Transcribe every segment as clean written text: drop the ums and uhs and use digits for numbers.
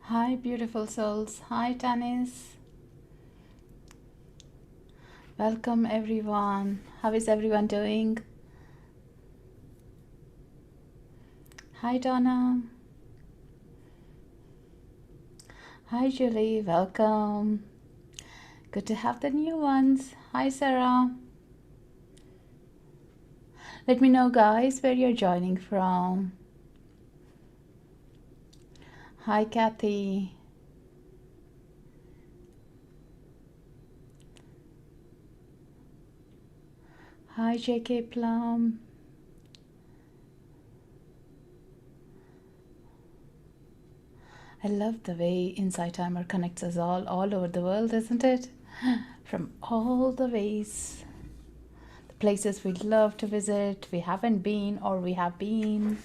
Hi, beautiful souls. Hi, Tanis. Welcome, everyone. How is everyone doing? Hi, Donna. Hi, Julie. Welcome. Good to have the new ones. Hi, Sarah. Let me know, guys, where you're joining from. Hi, Kathy. Hi, JK Plum. I love the way Insighttimer connects us all over the world, isn't it? From all the ways, the places we'd love to visit, we haven't been, or we have been.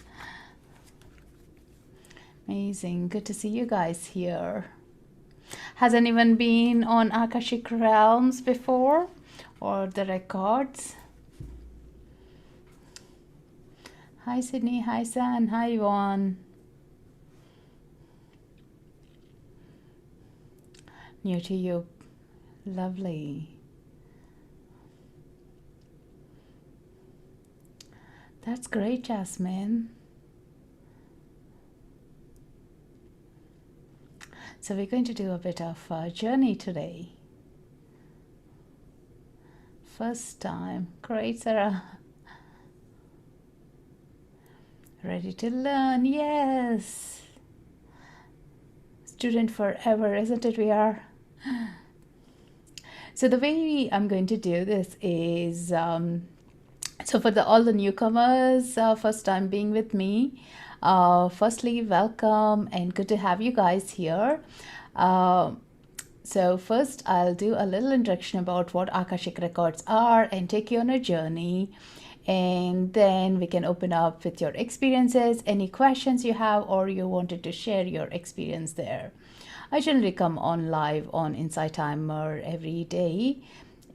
Amazing. Good to see you guys here. Has anyone been on Akashic Realms before? Or the records? Hi, Sydney. Hi, San. Hi, Yvonne. New to you. Lovely. That's great, Jasmine. So we're going to do a bit of a journey today. First time. Great, Sarah. Ready to learn? Yes. Student forever, isn't it? We are. So the way I'm going to do this is, so for all the newcomers, first time being with me, firstly, welcome and good to have you guys here. So first, I'll do a little introduction about what Akashic Records are and take you on a journey. And then we can open up with your experiences, any questions you have, or you wanted to share your experience there. I generally come on live on Insighttimer every day.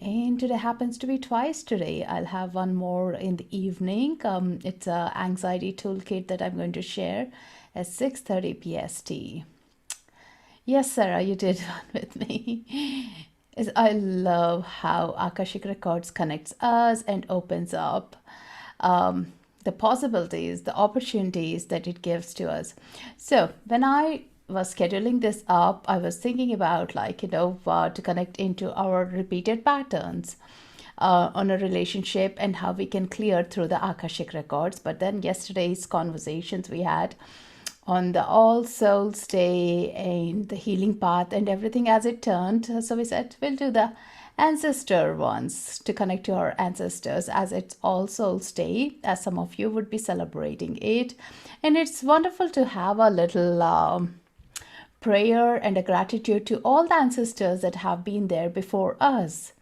And today happens to be twice today. I'll have one more in the evening. It's a anxiety toolkit that I'm going to share at 6:30 PST. Yes, Sarah, you did one with me. I love how Akashic Records connects us and opens up the possibilities, the opportunities that it gives to us. So when I was scheduling this up, I was thinking about to connect into our repeated patterns on a relationship and how we can clear through the Akashic Records. But then yesterday's conversations we had on the All Souls Day and the healing path and everything as it turned. So we said we'll do the ancestor ones to connect to our ancestors as it's All Souls Day, as some of you would be celebrating it. And it's wonderful to have a little prayer and a gratitude to all the ancestors that have been there before us,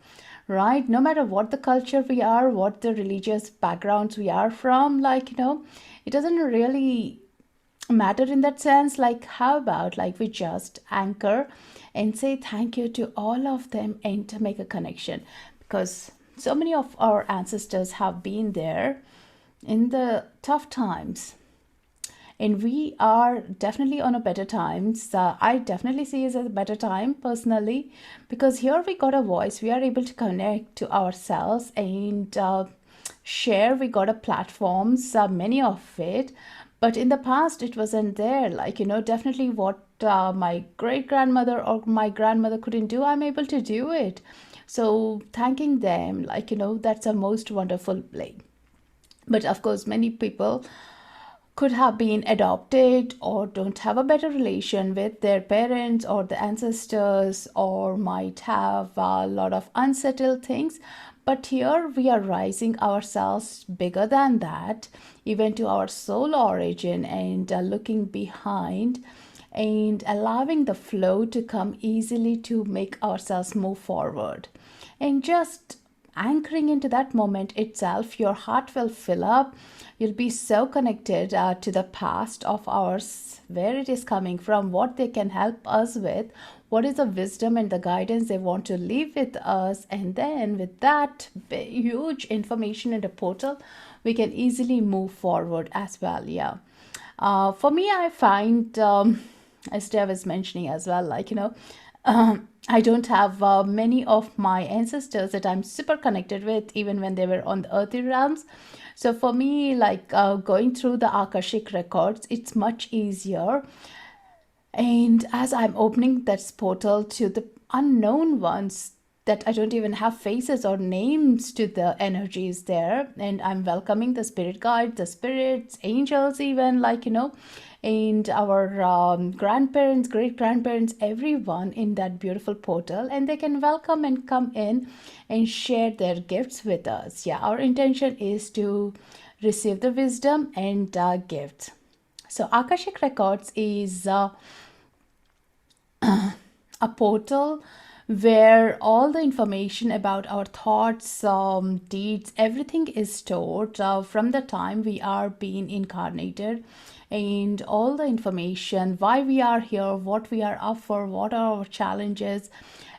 right? No matter what the culture we are, what the religious backgrounds we are from, it doesn't really matter in that sense. Like, how about we just anchor and say thank you to all of them and to make a connection, because so many of our ancestors have been there in the tough times, and we are definitely on a better times. I definitely see it as a better time personally, because here we got a voice, we are able to connect to ourselves and share. We got a platforms, many of it, but in the past it wasn't there. Definitely what my great grandmother or my grandmother couldn't do, I'm able to do it. So thanking them, that's a most wonderful play. But of course many people could have been adopted or don't have a better relation with their parents or the ancestors, or might have a lot of unsettled things. But here we are rising ourselves bigger than that, even to our soul origin, and looking behind and allowing the flow to come easily to make ourselves move forward. And just anchoring into that moment itself, your heart will fill up. You'll be so connected to the past of ours, where it is coming from, what they can help us with, what is the wisdom and the guidance they want to leave with us. And then with that huge information in the portal, we can easily move forward as well. Yeah. For me, I find as Dev is mentioning as well, like, I don't have many of my ancestors that I'm super connected with, even when they were on the earthly realms. So for me, like going through the Akashic records, it's much easier. And as I'm opening that portal to the unknown ones, that I don't even have faces or names to the energies there, and I'm welcoming the spirit guide, the spirits, angels, even, like, and our grandparents, great grandparents, everyone in that beautiful portal, and they can welcome and come in and share their gifts with us. Yeah, our intention is to receive the wisdom and gifts. So Akashic Records is a portal where all the information about our thoughts, deeds, everything is stored from the time we are being incarnated, and all the information, why we are here, what we are up for, what are our challenges,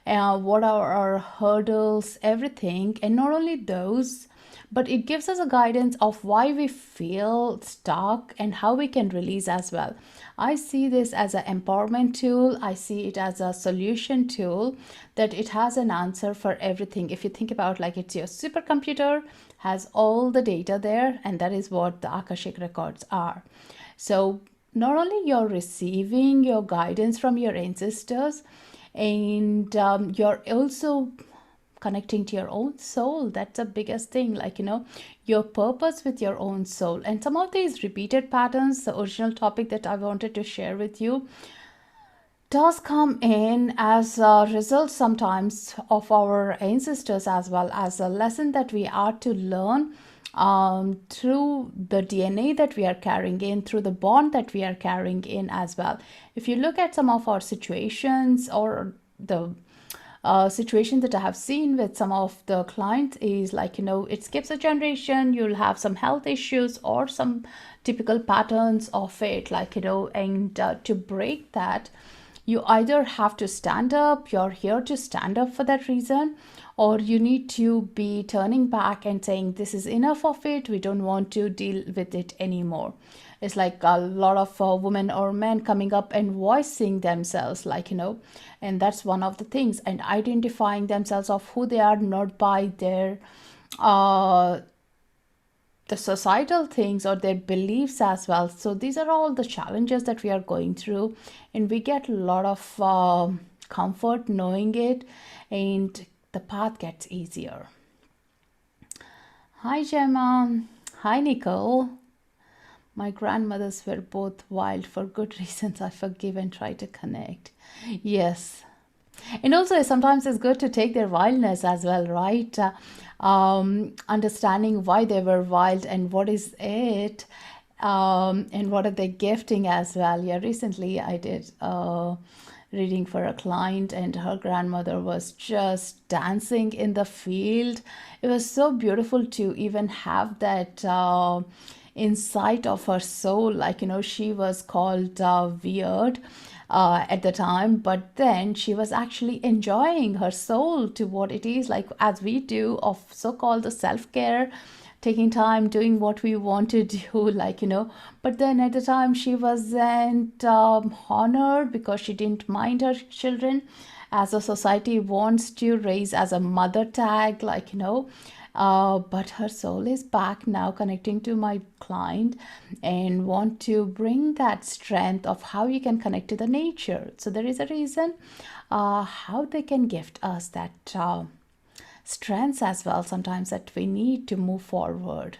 what are our hurdles, everything. And not only those, but it gives us a guidance of why we feel stuck and how we can release as well. I see this as an empowerment tool. I see it as a solution tool, that it has an answer for everything. If you think about, like, it's your supercomputer, has all the data there, and that is what the Akashic records are. So not only you're receiving your guidance from your ancestors, and you're also connecting to your own soul. That's the biggest thing, like, your purpose with your own soul. And some of these repeated patterns, the original topic that I wanted to share with you, does come in as a result sometimes of our ancestors, as well as a lesson that we are to learn through the DNA that we are carrying in, through the bond that we are carrying in as well. If you look at some of our situations, or the situation that I have seen with some of the clients, is like, it skips a generation, you'll have some health issues or some typical patterns of it, like, and to break that, you either have to stand up, you're here to stand up for that reason, or you need to be turning back and saying, this is enough of it, we don't want to deal with it anymore. It's like a lot of women or men coming up and voicing themselves, like, and that's one of the things, and identifying themselves of who they are, not by their the societal things or their beliefs as well. So these are all the challenges that we are going through, and we get a lot of comfort knowing it, and the path gets easier. Hi Gemma. Hi Nicole. My grandmothers were both wild for good reasons. I forgive and try to connect. Yes. And also, sometimes it's good to take their wildness as well, right? Understanding why they were wild and what is it, and what are they gifting as well. Yeah, recently I did reading for a client, and her grandmother was just dancing in the field. It was so beautiful to even have that insight of her soul. Like, she was called weird at the time, but then she was actually enjoying her soul to what it is, like, as we do, of so-called the self-care, taking time, doing what we want to do, like, but then at the time she wasn't honored, because she didn't mind her children, as a society wants to raise as a mother tag, like, but her soul is back now, connecting to my client, and want to bring that strength of how you can connect to the nature. So there is a reason how they can gift us that strengths as well, sometimes, that we need to move forward.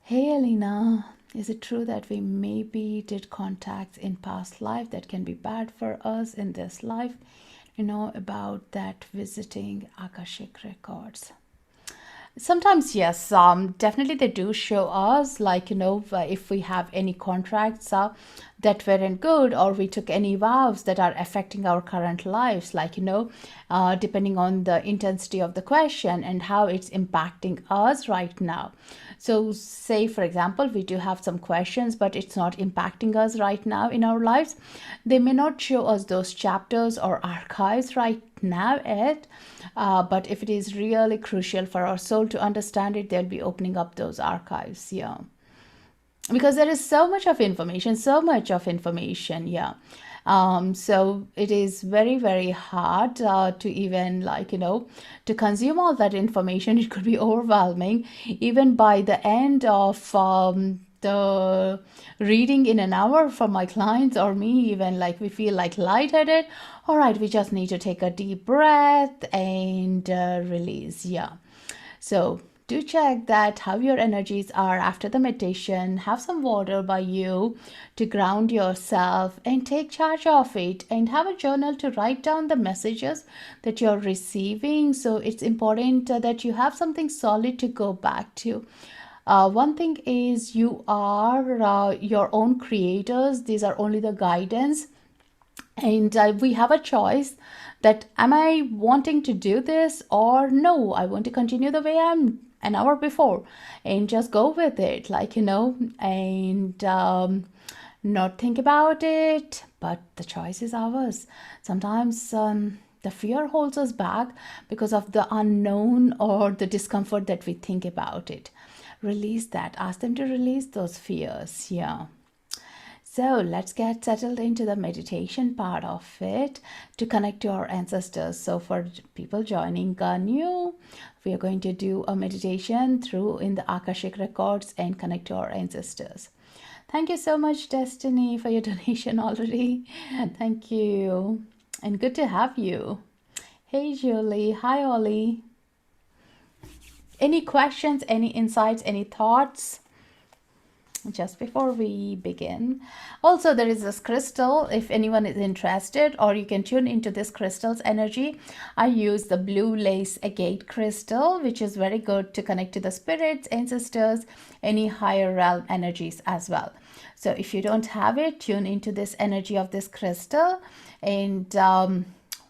Hey Alina, is it true that we maybe did contacts in past life that can be bad for us in this life? About that visiting Akashic records. Sometimes, yes, definitely they do show us, like, if we have any contracts that weren't good, or we took any vows that are affecting our current lives, like, depending on the intensity of the question and how it's impacting us right now. So say, for example, we do have some questions, but it's not impacting us right now in our lives. They may not show us those chapters or archives right now yet, but if it is really crucial for our soul to understand it, they'll be opening up those archives. Yeah. because there is so much of information, yeah. So it is very, very hard to even, like, to consume all that information. It could be overwhelming. Even by the end of the reading in an hour for my clients or me, even, like, we feel like lightheaded. All right, we just need to take a deep breath and release, yeah. So do check that how your energies are after the meditation. Have some water by you to ground yourself and take charge of it, and have a journal to write down the messages that you're receiving. So it's important that you have something solid to go back to. One thing is, you are your own creators. These are only the guidance, and we have a choice that, am I wanting to do this, or no, I want to continue the way I'm an hour before, and just go with it, like, and not think about it. But the choice is ours. Sometimes the fear holds us back because of the unknown or the discomfort that we think about it. Release that. Ask them to release those fears, yeah. So let's get settled into the meditation part of it to connect to our ancestors. So for people joining new, we are going to do a meditation through in the Akashic Records and connect to our ancestors. Thank you so much, Destiny, for your donation already. Thank you. And good to have you. Hey, Julie. Hi, Ollie. Any questions, any insights, any thoughts? Just before we begin, also there is this crystal, if anyone is interested, or you can tune into this crystal's energy. I use the blue lace agate crystal, which is very good to connect to the spirits, ancestors, any higher realm energies as well. So if you don't have it, tune into this energy of this crystal, and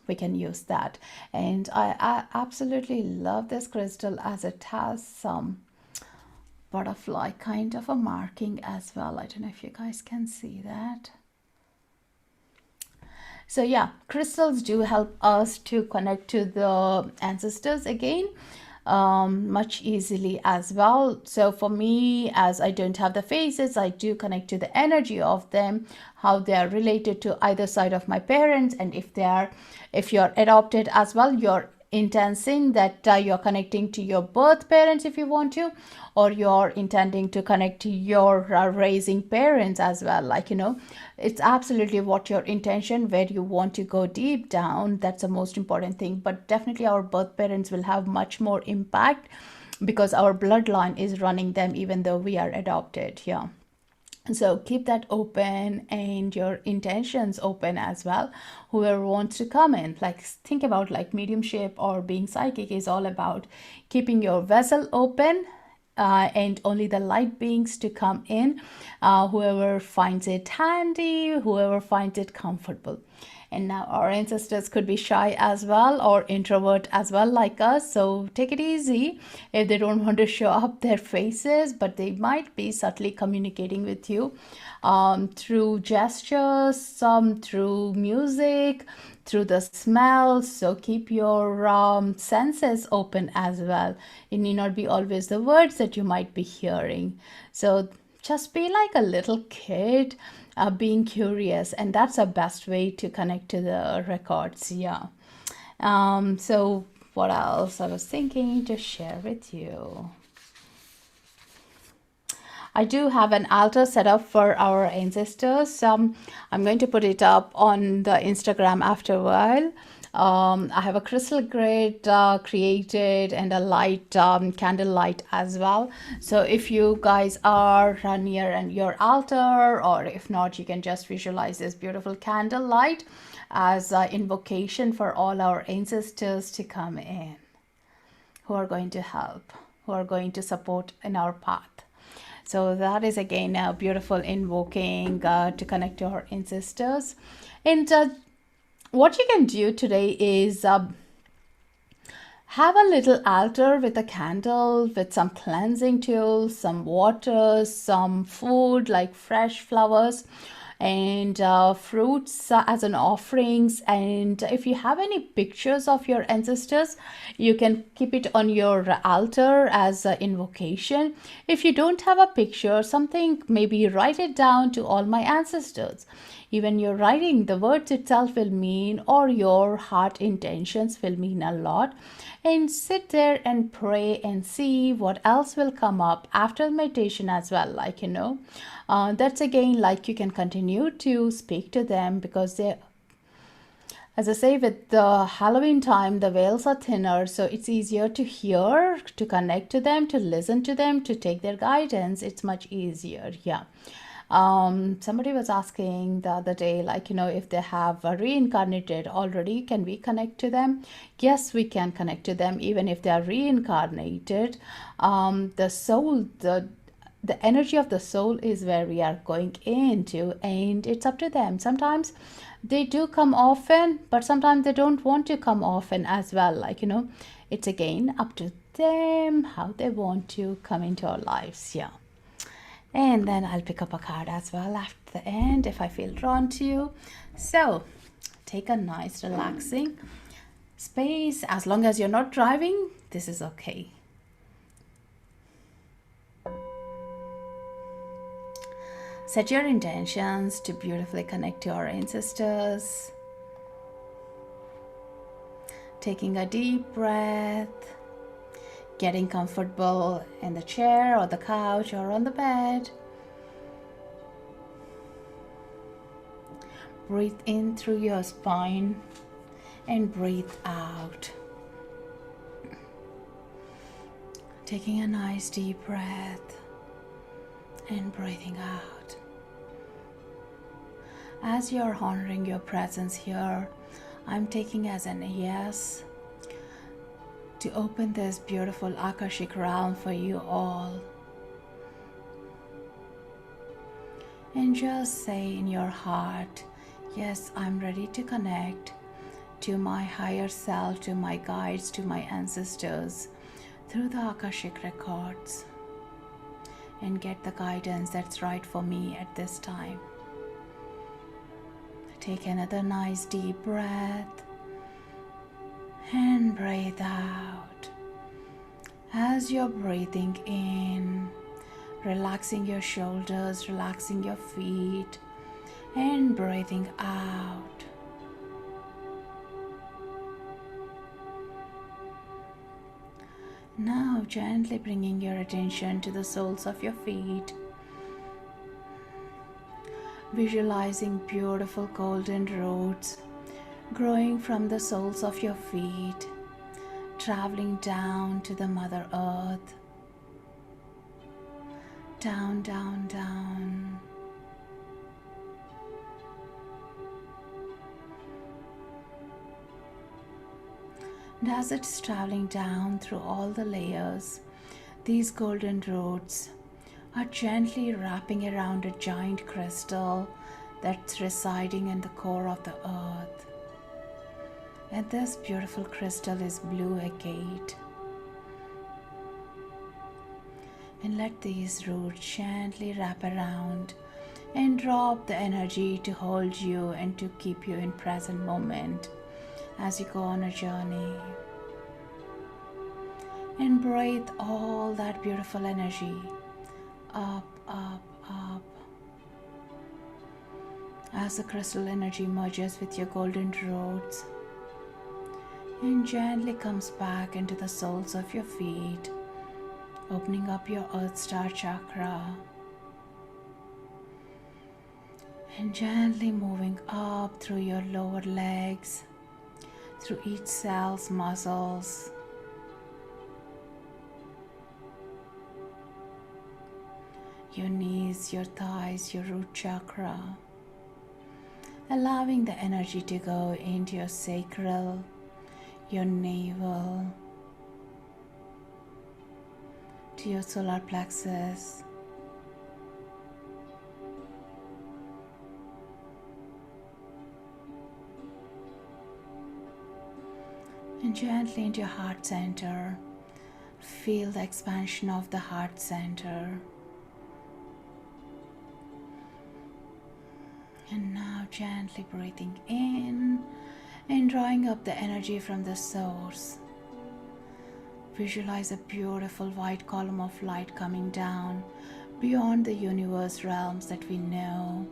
we can use that. And I absolutely love this crystal, as it has some butterfly kind of a marking as well. I don't know if you guys can see that. So yeah, crystals do help us to connect to the ancestors again, much easily as well. So for me, as I don't have the faces, I do connect to the energy of them, how they are related to either side of my parents, and if you're adopted as well, you're intending that you're connecting to your birth parents if you want to, or you're intending to connect to your raising parents as well. Like, it's absolutely what your intention, where you want to go deep down. That's the most important thing. But definitely our birth parents will have much more impact because our bloodline is running them, even though we are adopted. Yeah. So keep that open and your intentions open as well. Whoever wants to come in, like, think about, like, mediumship or being psychic is all about keeping your vessel open, and only the light beings to come in, whoever finds it handy, whoever finds it comfortable. And now our ancestors could be shy as well, or introvert as well, like us. So take it easy if they don't want to show up their faces, but they might be subtly communicating with you through gestures, some through music, through the smells. So keep your senses open as well. It need not be always the words that you might be hearing. So just be like a little kid, being curious, and that's the best way to connect to the records. Yeah. So what else I was thinking to share with you? I do have an altar set up for our ancestors. I'm going to put it up on the Instagram after a while. I have a crystal grid created, and a light, candle light as well. So if you guys are near your altar, or if not, you can just visualize this beautiful candle light as an invocation for all our ancestors to come in, who are going to help, who are going to support in our path. So that is again a beautiful invoking to connect to our ancestors. And what you can do today is have a little altar with a candle, with some cleansing tools, some water, some food like fresh flowers, and fruits as an offerings. And if you have any pictures of your ancestors, you can keep it on your altar as an invocation. If you don't have a picture, something, maybe write it down: to all my ancestors. Even your writing, the words itself will mean, or your heart intentions will mean a lot. And sit there and pray and see what else will come up after meditation as well. That's again, like, you can continue to speak to them, because they, as I say, with the Halloween time, the veils are thinner, so it's easier to hear, to connect to them, to listen to them, to take their guidance. It's much easier. Yeah. Somebody was asking the other day, if they have reincarnated already, can we connect to them? Yes, we can connect to them, even if they are reincarnated. The soul, the energy of the soul is where we are going into, and it's up to them. Sometimes they do come often, but sometimes they don't want to come often as well. It's again up to them how they want to come into our lives. Yeah. And then I'll pick up a card as well after the end if I feel drawn to. So take a nice relaxing space. As long as you're not driving, this is okay. Set your intentions to beautifully connect to our ancestors. Taking a deep breath, getting comfortable in the chair or the couch or on the bed. Breathe in through your spine and breathe out. Taking a nice deep breath and breathing out. As you're honoring your presence here, I'm taking as an yes to open this beautiful Akashic realm for you all. And just say in your heart, yes, I'm ready to connect to my higher self, to my guides, to my ancestors through the Akashic Records, and get the guidance that's right for me at this time. Take another nice deep breath and breathe out. As you're breathing in, relaxing your shoulders, relaxing your feet, and breathing out. Now gently bringing your attention to the soles of your feet, visualizing beautiful golden roots growing from the soles of your feet, traveling down to the Mother Earth. Down, down, down. And as it's traveling down through all the layers, these golden roots are gently wrapping around a giant crystal that's residing in the core of the earth. And this beautiful crystal is blue agate. And let these roots gently wrap around and drop the energy to hold you and to keep you in present moment as you go on a journey. And breathe all that beautiful energy up, up, up. As the crystal energy merges with your golden roots and gently comes back into the soles of your feet, opening up your Earth Star chakra and gently moving up through your lower legs, through each cell's muscles, your knees, your thighs, your root chakra, allowing the energy to go into your sacral, your navel, to your solar plexus, and gently into your heart center. Feel the expansion of the heart center. And now gently breathing in and drawing up the energy from the source. Visualize a beautiful white column of light coming down beyond the universe realms that we know.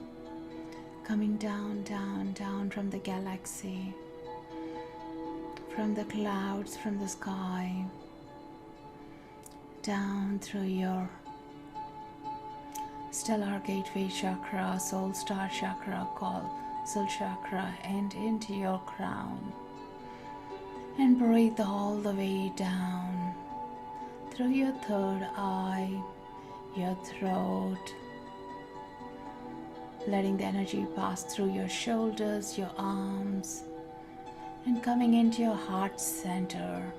Coming down, down, down from the galaxy, from the clouds, from the sky, down through your stellar gateway chakra, soul star chakra, called soul chakra, and into your crown. And breathe all the way down through your third eye, your throat, letting the energy pass through your shoulders, your arms, and coming into your heart center,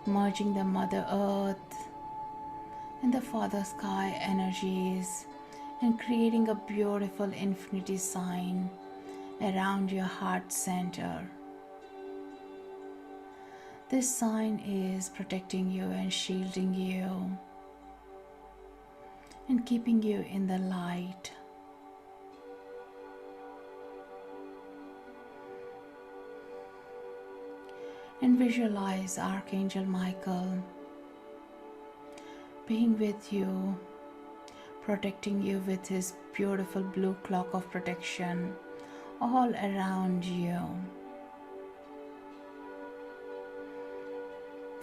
merging the Mother Earth and the Father Sky energies and creating a beautiful infinity sign around your heart center. This sign is protecting you and shielding you and keeping you in the light. And visualize Archangel Michael being with you, protecting you with his beautiful blue cloak of protection all around you.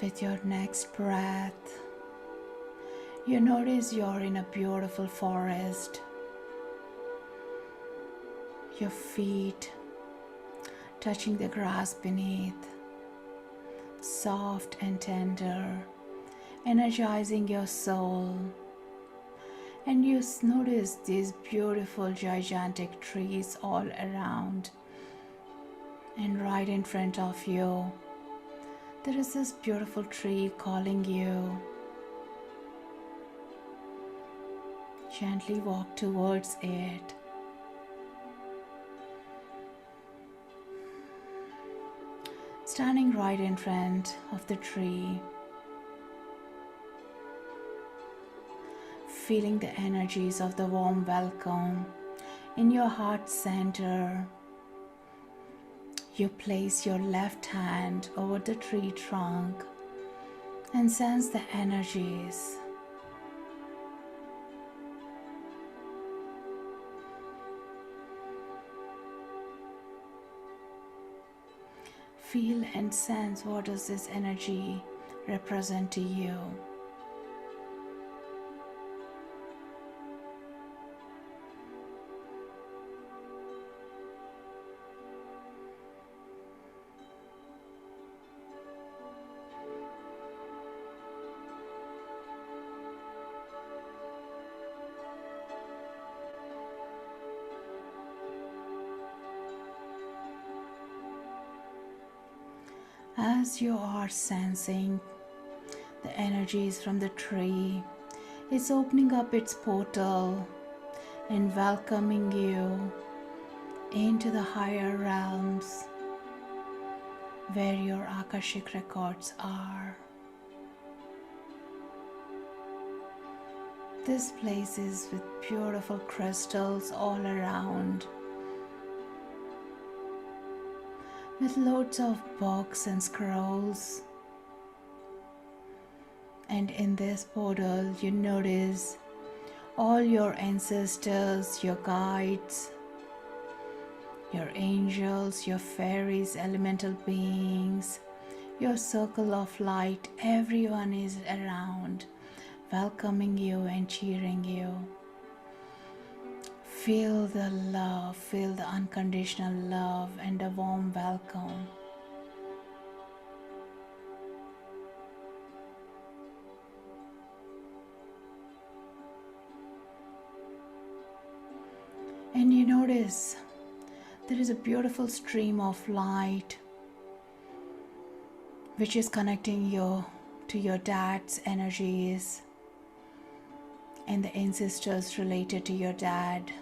With your next breath, you notice you're in a beautiful forest. Your feet touching the grass beneath, soft and tender, energizing your soul. And you notice these beautiful gigantic trees all around. And right in front of you, there is this beautiful tree calling you. Gently walk towards it. Standing right in front of the tree, feeling the energies of the warm welcome in your heart center. You place your left hand over the tree trunk and sense the energies. Feel and sense what does this energy represent to you. As you are sensing the energies from the tree, it's opening up its portal and welcoming you into the higher realms where your Akashic Records are. This place is with beautiful crystals all around, with loads of books and scrolls. And in this portal, you notice all your ancestors, your guides, your angels, your fairies, elemental beings, your circle of light. Everyone is around, welcoming you and cheering you. Feel the love, feel the unconditional love and a warm welcome. And you notice there is a beautiful stream of light which is connecting you to your dad's energies and the ancestors related to your dad.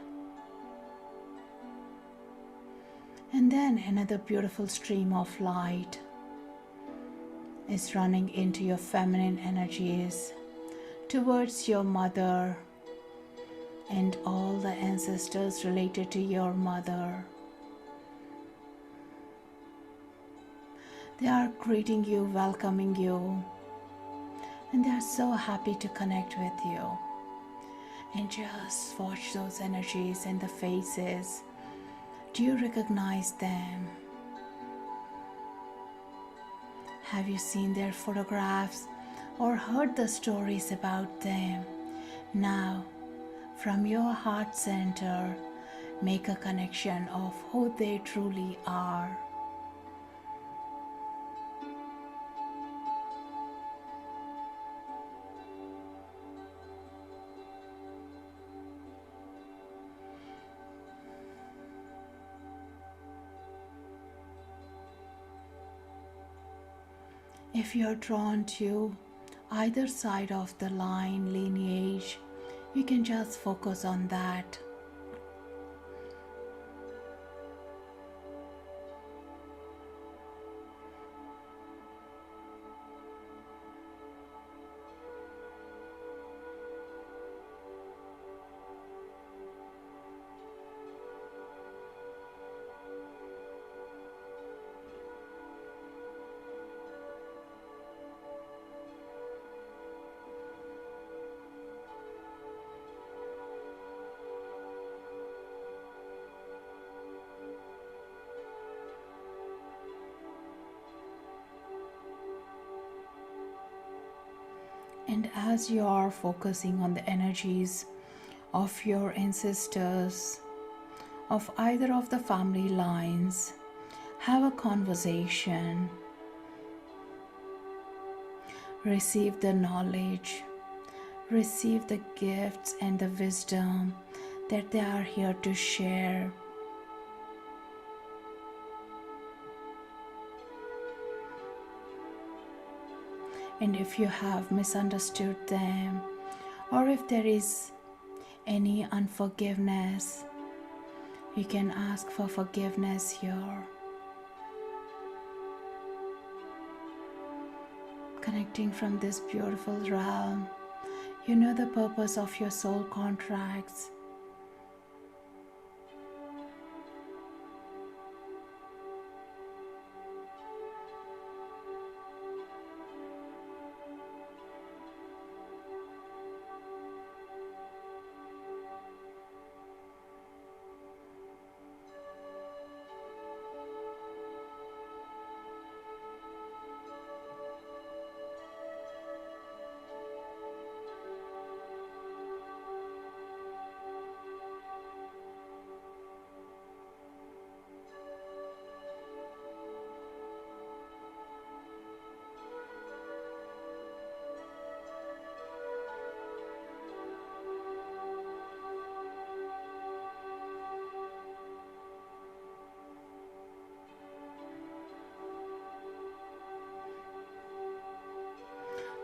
And then another beautiful stream of light is running into your feminine energies towards your mother and all the ancestors related to your mother. They are greeting you, welcoming you, and they are so happy to connect with you. And just watch those energies and the faces. Do you recognize them? Have you seen their photographs or heard the stories about them? Now, from your heart center, make a connection of who they truly are. If you're drawn to either side of the line lineage, you can just focus on that. And as you are focusing on the energies of your ancestors, of either of the family lines, have a conversation. Receive the knowledge, receive the gifts and the wisdom that they are here to share. And if you have misunderstood them, or if there is any unforgiveness, you can ask for forgiveness here. Connecting from this beautiful realm, you know the purpose of your soul contracts.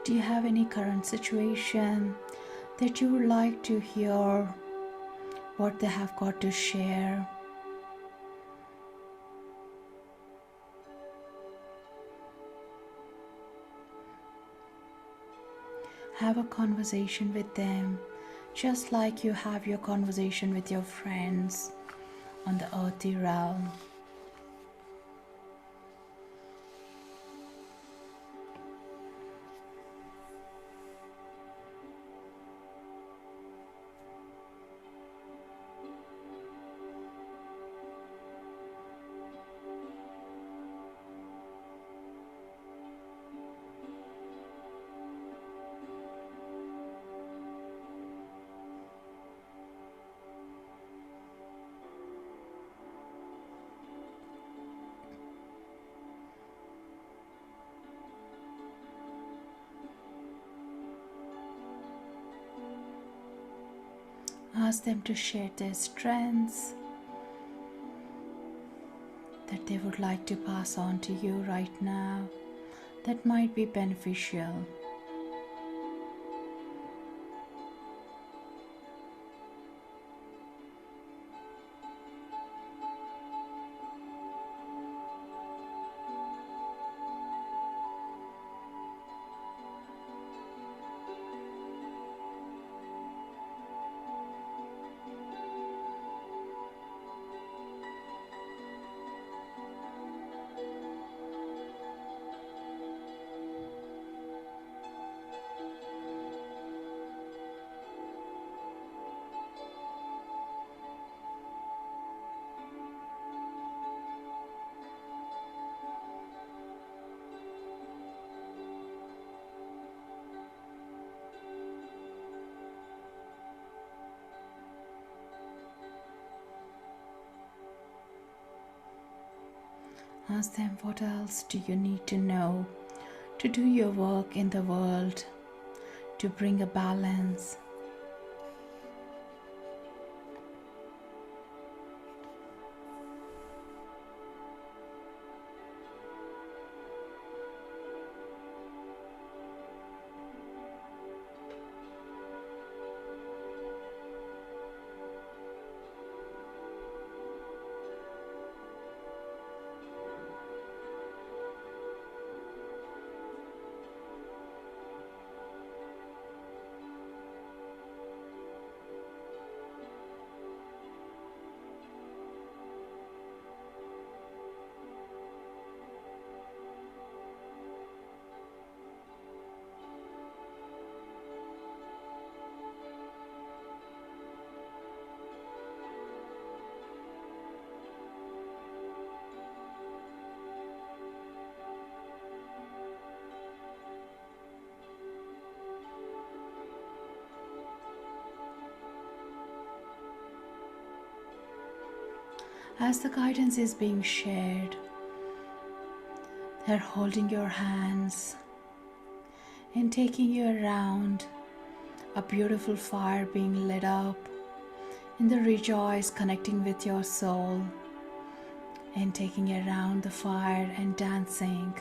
Do you have any current situation that you would like to hear what they have got to share? Have a conversation with them, just like you have your conversation with your friends on the earthy realm. Ask them to share their strengths that they would like to pass on to you right now that might be beneficial. Ask them, what else do you need to know to do your work in the world, to bring a balance? As the guidance is being shared, they're holding your hands and taking you around a beautiful fire being lit up in the rejoice, connecting with your soul and taking you around the fire and dancing,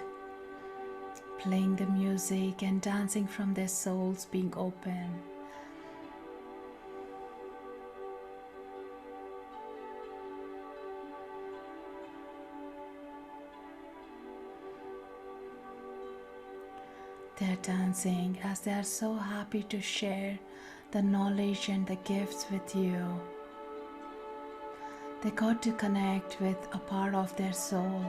playing the music and dancing from their souls being open. They're dancing as they are so happy to share the knowledge and the gifts with you. They got to connect with a part of their soul.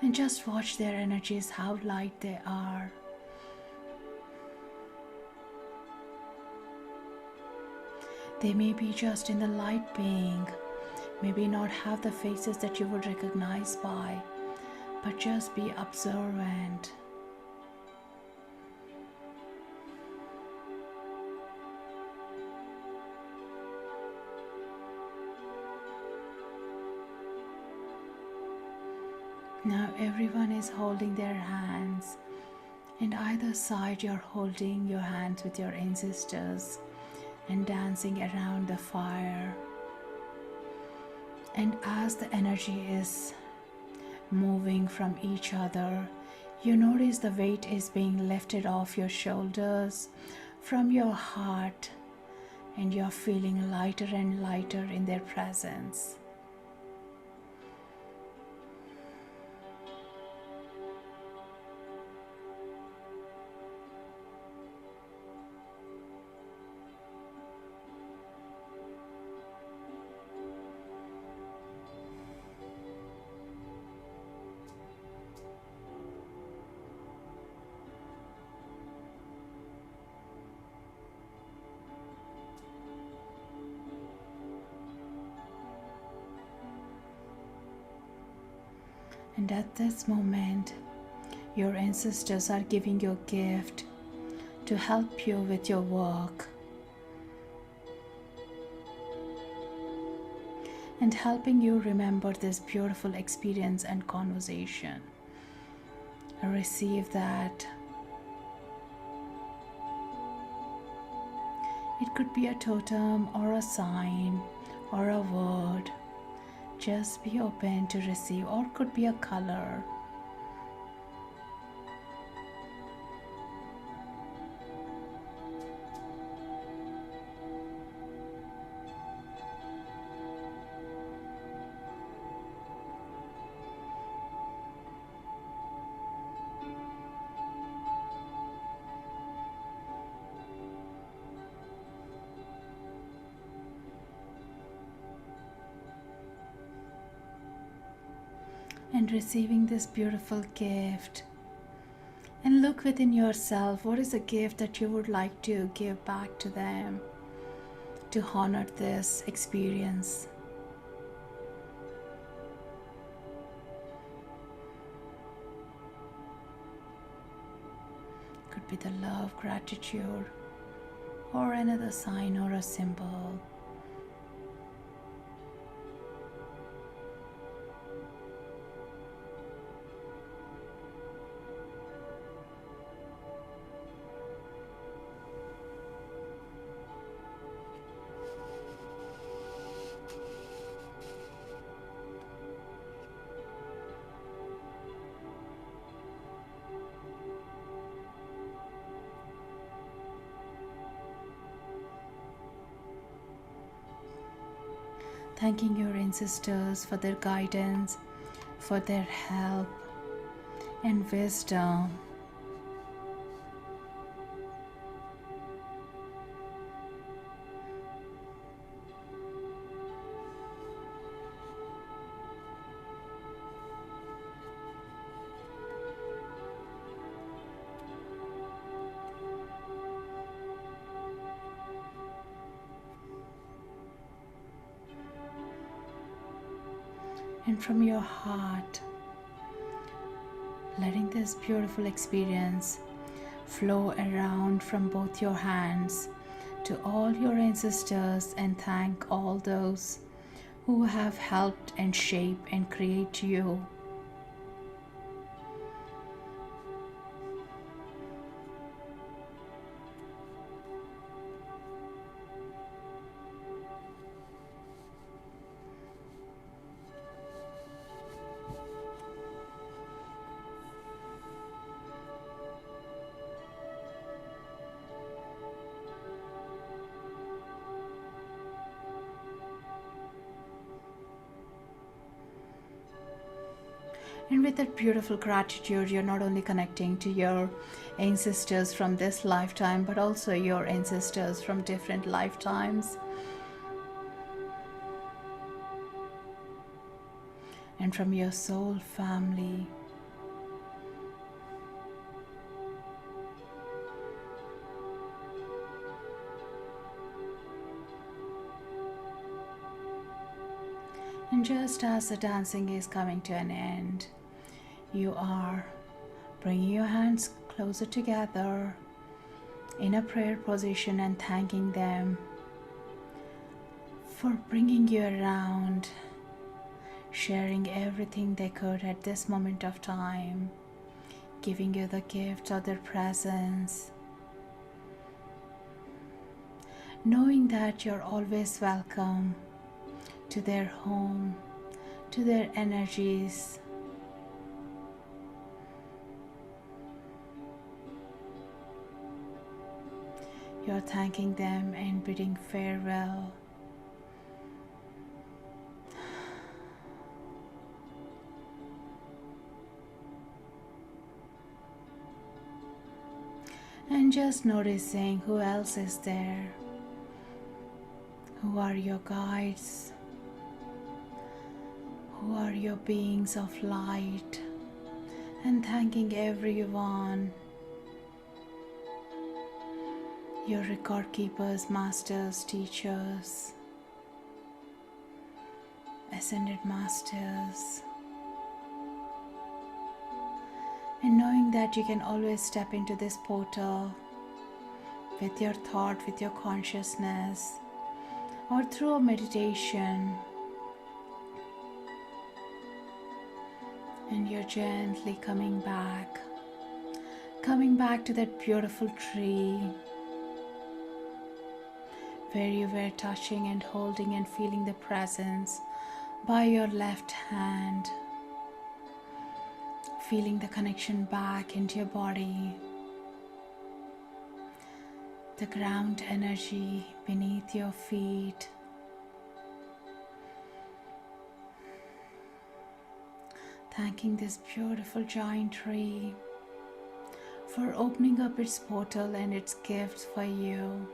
And just watch their energies, how light they are. They may be just in the light being, maybe not have the faces that you would recognize by, but just be observant. Now everyone is holding their hands, and either side you're holding your hands with your ancestors and dancing around the fire. And as the energy is moving from each other, you notice the weight is being lifted off your shoulders, from your heart, and you're feeling lighter and lighter in their presence. And at this moment, your ancestors are giving you a gift to help you with your work and helping you remember this beautiful experience and conversation. Receive that. It could be a totem or a sign or a word. Just be open to receive, or it could be a color. And receiving this beautiful gift, and look within yourself, what is a gift that you would like to give back to them to honor this experience? Could be the love, gratitude, or another sign or a symbol. Thanking your ancestors for their guidance, for their help and wisdom. And from your heart, letting this beautiful experience flow around from both your hands to all your ancestors, and thank all those who have helped and shaped and create you. And with that beautiful gratitude, you're not only connecting to your ancestors from this lifetime, but also your ancestors from different lifetimes. And from your soul family. And just as the dancing is coming to an end, you are bringing your hands closer together in a prayer position and thanking them for bringing you around, sharing everything they could at this moment of time, giving you the gift of their presence, knowing that you're always welcome to their home, to their energies. You're thanking them and bidding farewell. And just noticing who else is there. Who are your guides? Who are your beings of light? And thanking everyone. Your record keepers, masters, teachers, ascended masters. And knowing that you can always step into this portal with your thought, with your consciousness, or through a meditation. And you're gently coming back to that beautiful tree where you were touching and holding and feeling the presence by your left hand, feeling the connection back into your body, the ground energy beneath your feet. Thanking this beautiful giant tree for opening up its portal and its gifts for you.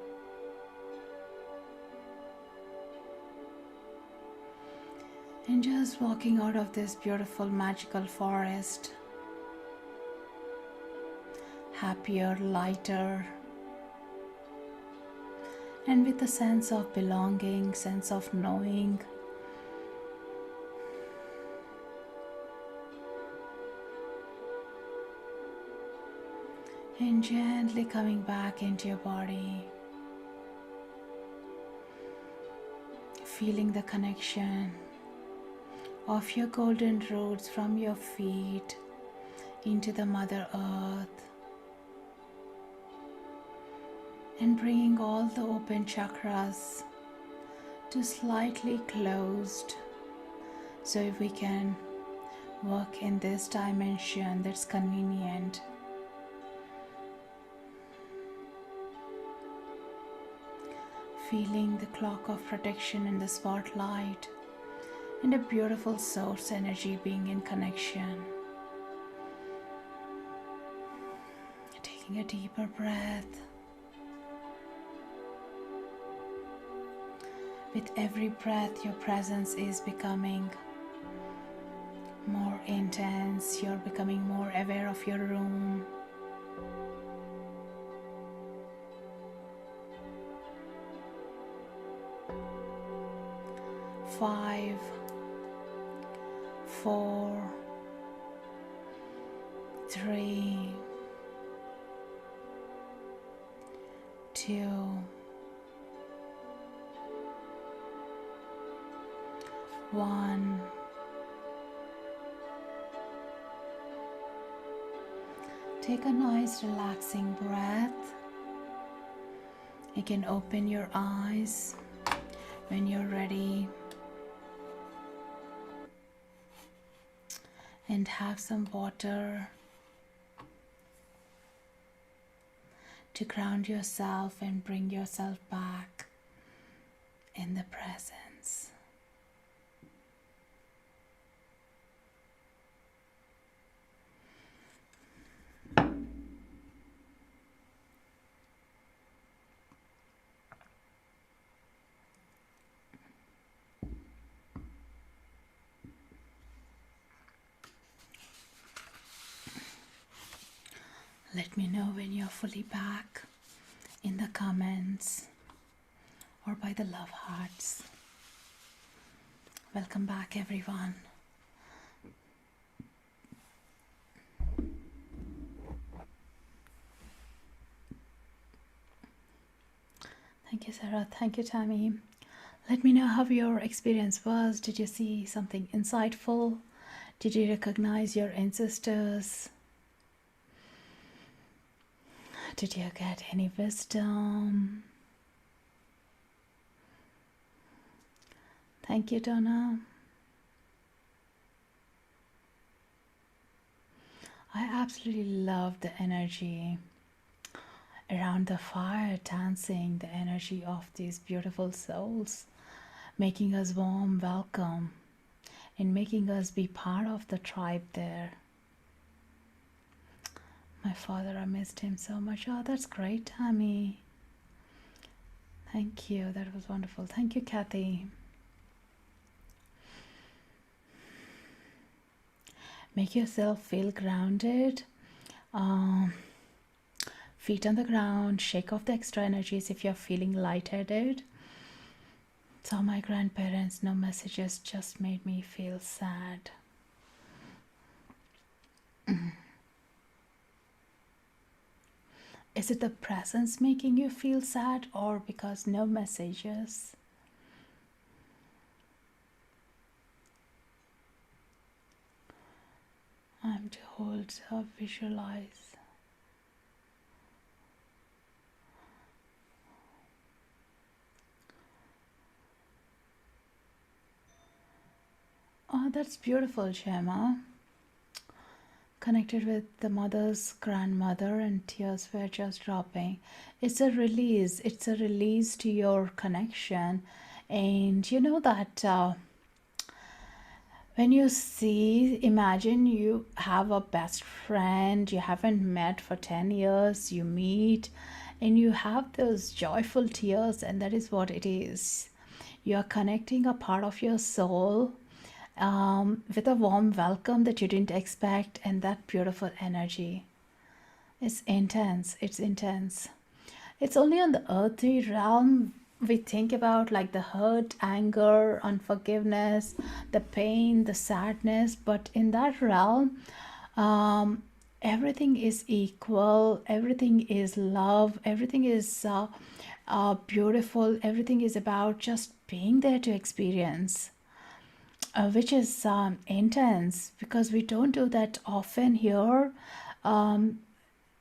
And just walking out of this beautiful magical forest, happier, lighter, and with a sense of belonging, sense of knowing. And gently coming back into your body, feeling the connection of your golden roots from your feet into the Mother Earth, and bringing all the open chakras to slightly closed, so we can work in this dimension that's convenient. feeling the clock of protection in the spotlight and a beautiful source energy being in connection. Taking a deeper breath. With every breath, your presence is becoming more intense. You're becoming more aware of your room. Five, 4, 3, 2, 1. Take a nice relaxing breath. You can open your eyes when you're ready and have some water to ground yourself and bring yourself back in the presence. Let me know when you're fully back in the comments or by the love hearts. Welcome back, everyone. Thank you, Sarah. Thank you, Tammy. Let me know how your experience was. Did you see something insightful? Did you recognize your ancestors? Did you get any wisdom? Thank you, Donna. I absolutely love the energy around the fire, dancing, the energy of these beautiful souls, making us warm welcome and making us be part of the tribe there. My father, I missed him so much. Oh, that's great, Tammy. Thank you. That was wonderful. Thank you, Kathy. Make yourself feel grounded. Feet on the ground. Shake off the extra energies if you're feeling lightheaded. So my grandparents, no messages, just made me feel sad. Is it the presence making you feel sad or because no messages? I'm to hold or visualize. Oh, that's beautiful, Gemma. Connected with the mother's grandmother and tears were just dropping. It's a release. It's a release to your connection. And you know that when you see, imagine you have a best friend you haven't met for 10 years, you meet and you have those joyful tears, and that is what it is. You are connecting a part of your soul with a warm welcome that you didn't expect, and that beautiful energy is intense. It's intense. It's only on the earthly realm we think about like the hurt, anger, unforgiveness, the pain, the sadness, but in that realm everything is equal, everything is love, everything is beautiful, everything is about just being there to experience. Which is intense because we don't do that often here,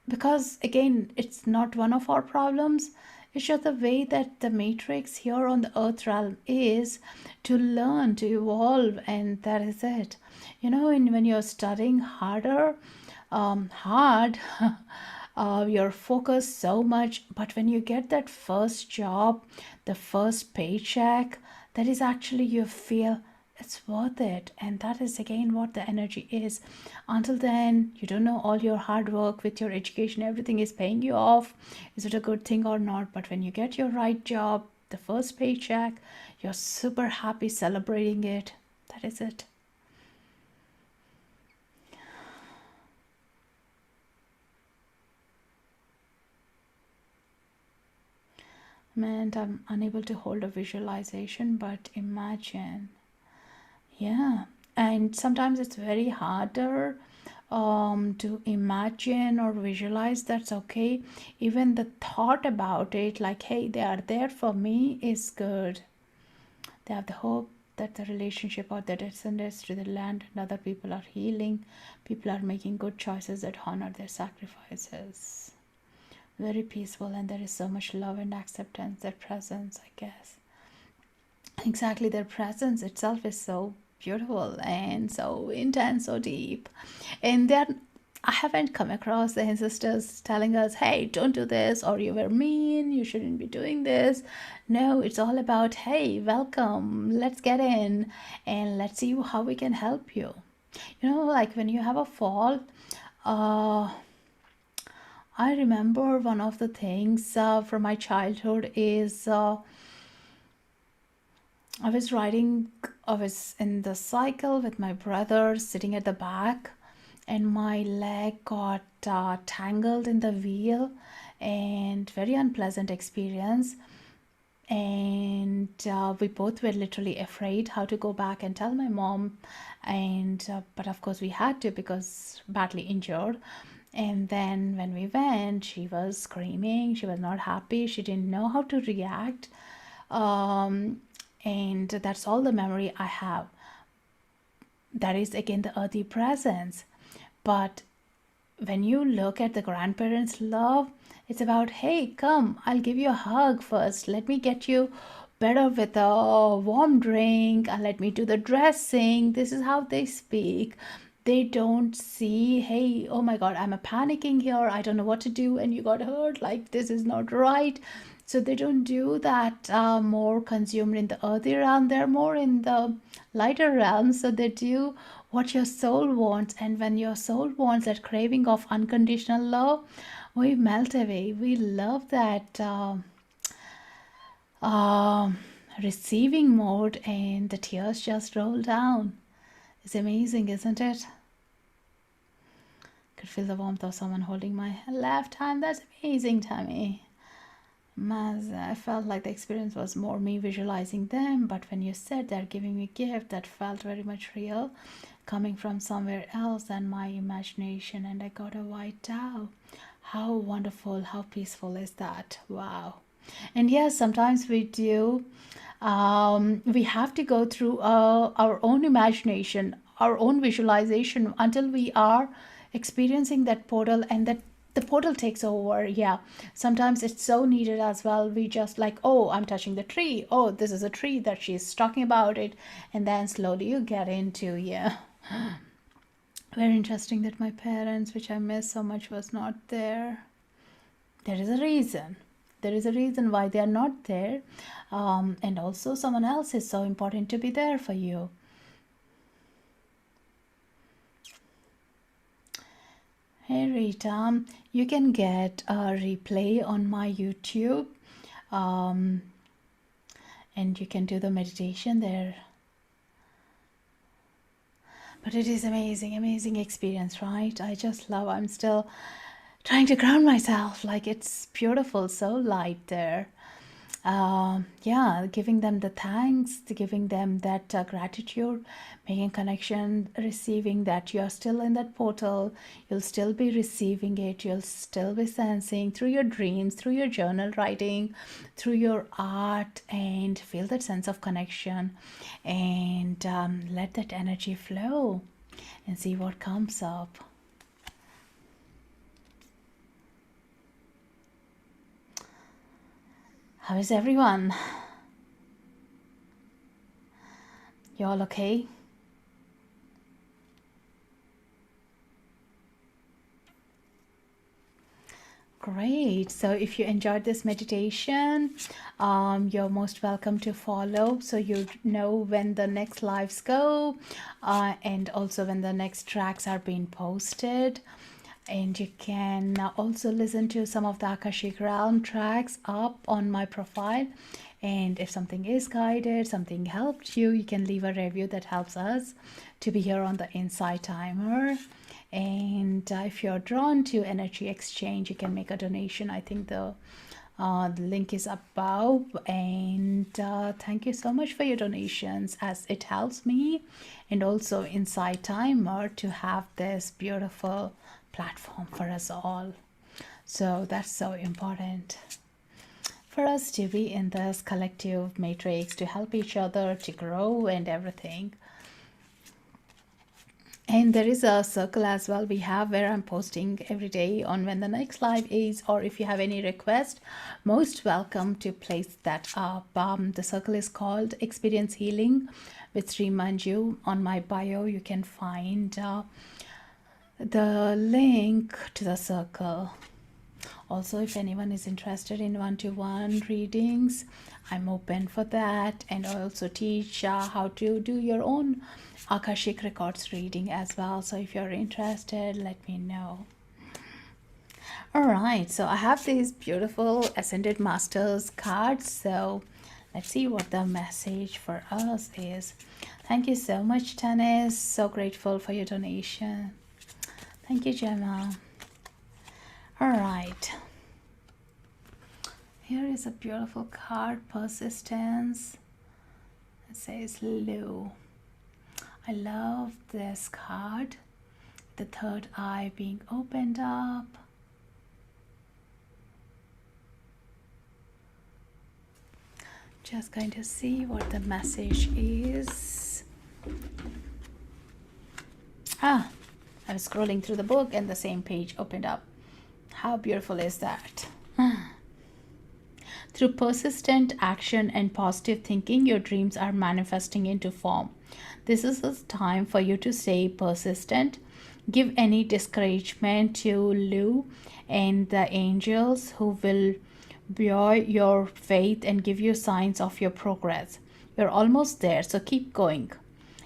because again it's not one of our problems. It's just the way that the matrix here on the earth realm is to learn, to evolve, and that is it. You know, when you're studying hard you're focused so much, but when you get that first job, the first paycheck, that is actually you feel it's worth it. And that is again what the energy is. Until then, you don't know all your hard work with your education, everything is paying you off. Is it a good thing or not? But when you get your right job, the first paycheck, you're super happy celebrating it. That is it. And I'm unable to hold a visualization, but imagine. Yeah. And sometimes it's very harder to imagine or visualize. That's okay. Even the thought about it, like, hey, they are there for me, is good. They have the hope that the relationship or the descendants to the land and other people are healing. People are making good choices that honor their sacrifices. Very peaceful, and there is so much love and acceptance, their presence, I guess. Exactly, their presence itself is so beautiful and so intense, so deep. And then I haven't come across the ancestors telling us, hey, don't do this, or you were mean, you shouldn't be doing this. No, it's all about, hey, welcome, let's get in and let's see how we can help you. Like when you have a fall, uh, I remember one of the things from my childhood is I was in the cycle with my brother sitting at the back, and my leg got tangled in the wheel, and very unpleasant experience. And we both were literally afraid how to go back and tell my mom. And but of course we had to because badly injured. And then when we went, she was screaming. She was not happy. She didn't know how to react. And that's all the memory I have. That is again the earthy presence. But when you look at the grandparents' love, it's about, hey, come, I'll give you a hug first. Let me get you better with a warm drink and let me do the dressing. This is how they speak. They don't see, hey, oh my God, I'm a panicking here. I don't know what to do. And you got hurt. Like, this is not right. So they don't do that more consumed in the earthy realm. They're more in the lighter realm. So they do what your soul wants. And when your soul wants that craving of unconditional love, we melt away. We love that uh, receiving mode, and the tears just roll down. It's amazing, isn't it? Could feel the warmth of someone holding my left hand. That's amazing, Tammy. I felt like the experience was more me visualizing them, but when you said they're giving me a gift, that felt very much real, coming from somewhere else than my imagination, and I got a white Tao. How wonderful, how peaceful is that? Wow. And yes, sometimes we do. We have to go through our own imagination, our own visualization until we are experiencing that portal, and that the portal takes over. Yeah, sometimes it's so needed as well. We just like, oh, I'm touching the tree. Oh, this is a tree that she's talking about it. And then slowly you get into, yeah. Very interesting that my parents, which I miss so much, was not there. There is a reason. There is a reason why they are not there. And also someone else is so important to be there for you. Hey Rita, you can get a replay on my YouTube, and you can do the meditation there. But it is amazing, amazing experience, right? I just love, I'm still trying to ground myself. Like, it's beautiful, so light there. Yeah, giving them the thanks, giving them that gratitude, making connection, receiving that you're still in that portal, you'll still be receiving it, you'll still be sensing through your dreams, through your journal writing, through your art, and feel that sense of connection, and let that energy flow and see what comes up. How is everyone? You all okay? Great. So if you enjoyed this meditation, you're most welcome to follow so you know when the next lives go, and also when the next tracks are being posted. And you can also listen to some of the Akashic Realm tracks up on my profile. And if something is guided, something helped you, you can leave a review. That helps us to be here on the Insighttimer. And if you're drawn to energy exchange, you can make a donation. I think the link is above. And thank you so much for your donations, as it helps me and also Insighttimer to have this beautiful platform for us all. So that's so important for us to be in this collective matrix, to help each other, to grow and everything. And there is a circle as well we have where I'm posting every day on when the next live is, or if you have any request, most welcome to place that up. The circle is called Experience Healing with Srimanju. On my bio, you can find the link to the circle. Also, if anyone is interested in one-to-one readings, I'm open for that. And I also teach how to do your own Akashic Records reading as well. So if you're interested, let me know. All right, so I have these beautiful Ascended Masters cards. So let's see what the message for us is. Thank you so much, Tanis. So grateful for your donation. Thank you, Gemma. All right. Here is a beautiful card, Persistence. It says Lu. I love this card. The third eye being opened up. Just going to see what the message is. I was scrolling through the book and the same page opened up. How beautiful is that? Through persistent action and positive thinking, your dreams are manifesting into form. This is a time for you to stay persistent. Give any discouragement to Lu and the angels, who will buoy your faith and give you signs of your progress. You're almost there, so keep going.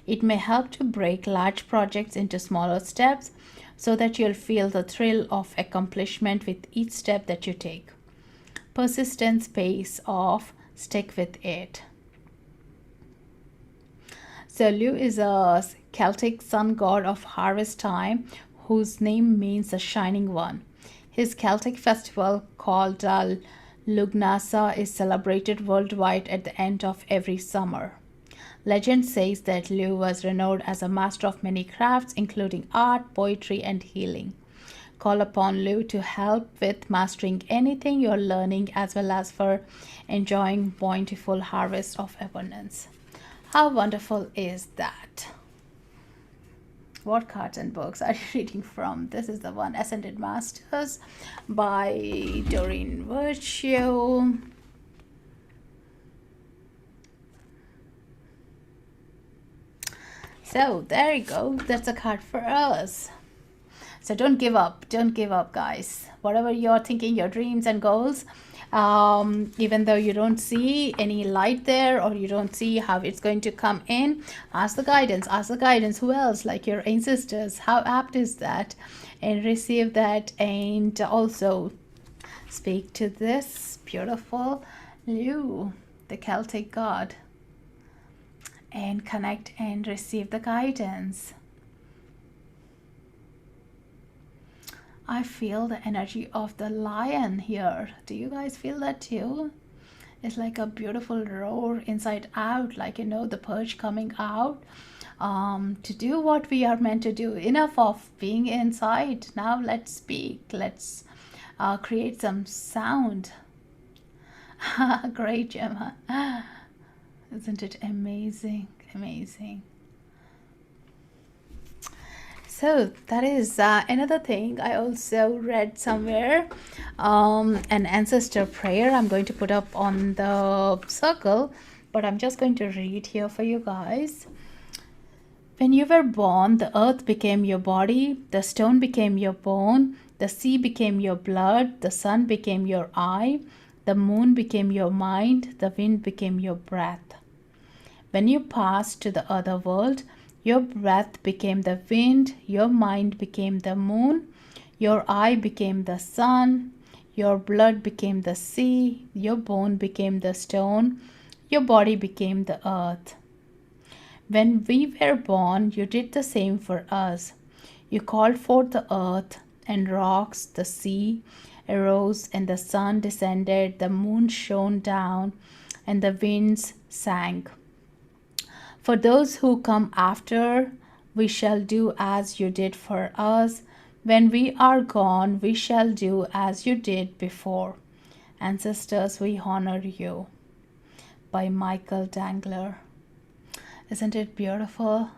It may help to break large projects into smaller steps so that you'll feel the thrill of accomplishment with each step that you take. Persistence pays off. Stick with it. So Lu is a Celtic sun god of harvest time, whose name means the shining one. His Celtic festival called Lugnasa is celebrated worldwide at the end of every summer. Legend says that Lu was renowned as a master of many crafts, including art, poetry, and healing. Call upon Lu to help with mastering anything you're learning, as well as for enjoying bountiful harvest of abundance. How wonderful is that? What cards and books are you reading from? This is the one, Ascended Masters by Doreen Virtue. So there you go. That's a card for us. So don't give up. Don't give up, guys. Whatever you're thinking, your dreams and goals, even though you don't see any light there, or you don't see how it's going to come in, ask the guidance. Ask the guidance. Who else? Like your ancestors. How apt is that? And receive that. And also speak to this beautiful Lu, the Celtic god, and connect and receive the guidance. I feel the energy of the lion here. Do you guys feel that too? It's like a beautiful roar inside out, like, you know, the purge coming out to do what we are meant to do. Enough of being inside. Now let's speak. Let's create some sound. Great, Gemma. Isn't it amazing? Amazing. So that is another thing. I also read somewhere an ancestor prayer I'm going to put up on the circle, but I'm just going to read here for you guys. When you were born, the earth became your body, the stone became your bone, The sea became your blood, the sun became your eye, the moon became your mind, the wind became your breath. When you passed to the other world, your breath became the wind, your mind became the moon, your eye became the sun, your blood became the sea, your bone became the stone, your body became the earth. When we were born, you did the same for us. You called forth the earth, and rocks, the sea arose, and the sun descended, the moon shone down, and the winds sang. For those who come after, we shall do as you did for us. When we are gone, we shall do as you did before. Ancestors, we honor you. By Michael Dangler. Isn't it beautiful?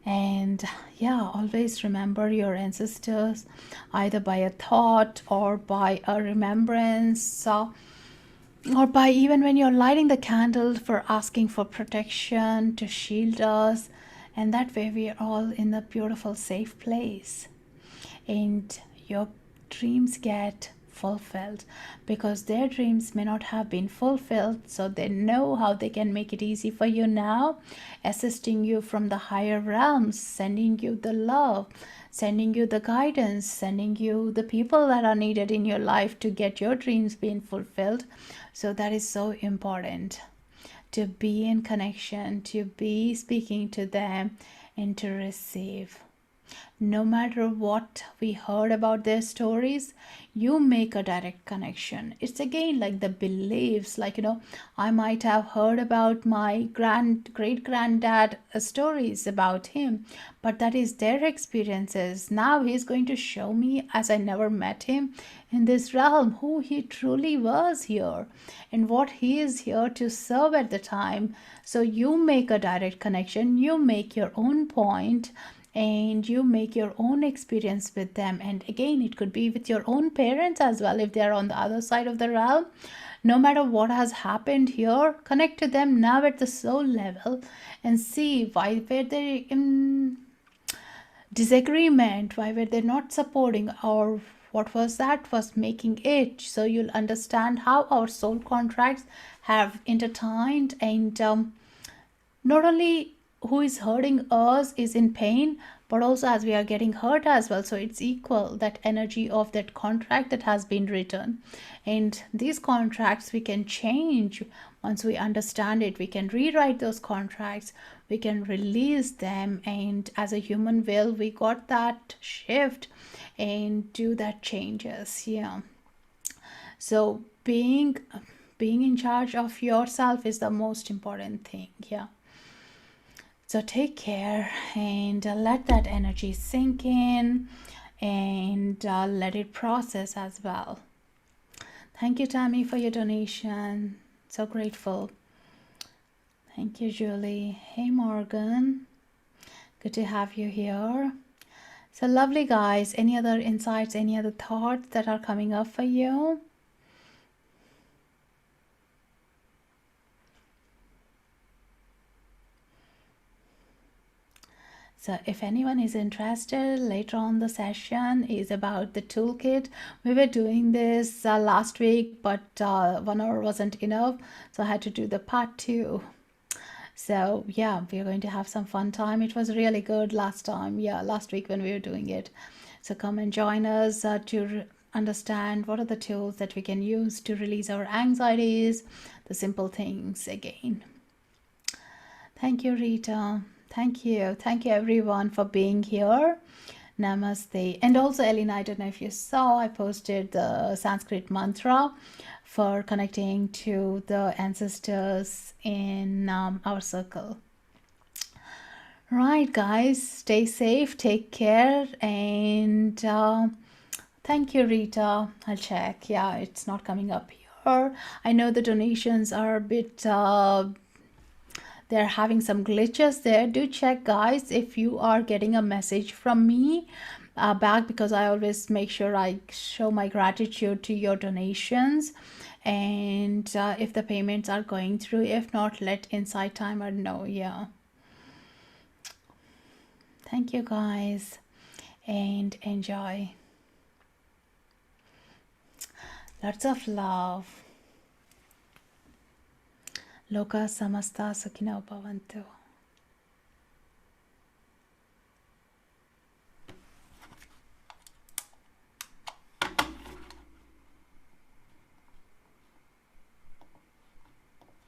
And yeah, always remember your ancestors, either by a thought or by a remembrance, or by even when you're lighting the candle, for asking for protection to shield us. And that way we are all in a beautiful, safe place. And your dreams get fulfilled, because their dreams may not have been fulfilled, so they know how they can make it easy for you now, assisting you from the higher realms, sending you the love, sending you the guidance, sending you the people that are needed in your life to get your dreams being fulfilled. So that is so important, to be in connection, to be speaking to them, and to receive. No matter what we heard about their stories, you make a direct connection. It's again like the beliefs, like, I might have heard about my great granddad stories about him, but that is their experiences. Now he's going to show me, as I never met him in this realm, who he truly was here and what he is here to serve at the time. So you make a direct connection, you make your own point, and you make your own experience with them. And again, it could be with your own parents as well, if they're on the other side of the realm. No matter what has happened here, connect to them now at the soul level and see why were they in disagreement, why were they not supporting, or what was that was making it. So you'll understand how our soul contracts have intertwined, and not only who is hurting us is in pain, but also as we are getting hurt as well. So it's equal, that energy of that contract that has been written. And these contracts we can change once we understand it. We can rewrite those contracts, we can release them, and as a human will, we got that shift and do that changes. Yeah. So being in charge of yourself is the most important thing. Yeah. So take care and let that energy sink in, and let it process as well. Thank you, Tammy, for your donation. So grateful. Thank you, Julie. Hey, Morgan. Good to have you here. So lovely, guys. Any other insights, any other thoughts that are coming up for you? So if anyone is interested, later on the session is about the toolkit. We were doing this last week, but 1 hour wasn't enough, so I had to do the part 2. So yeah, we're going to have some fun time. It was really good last time, last week when we were doing it. So come and join us to understand what are the tools that we can use to release our anxieties, the simple things again. Thank you, Rita. Thank you everyone for being here. Namaste. And also, Elena, I don't know if you saw, I posted the Sanskrit mantra for connecting to the ancestors in our circle. Right, guys, stay safe, take care, and thank you, Rita. I'll check. Yeah, it's not coming up here. I know the donations are a bit they're having some glitches there. Do check, guys, if you are getting a message from me back, because I always make sure I show my gratitude to your donations, and if the payments are going through. If not, let Insighttimer know. Yeah. Thank you, guys. and enjoy. Lots of love. Loka samasta sukhino bhavantu.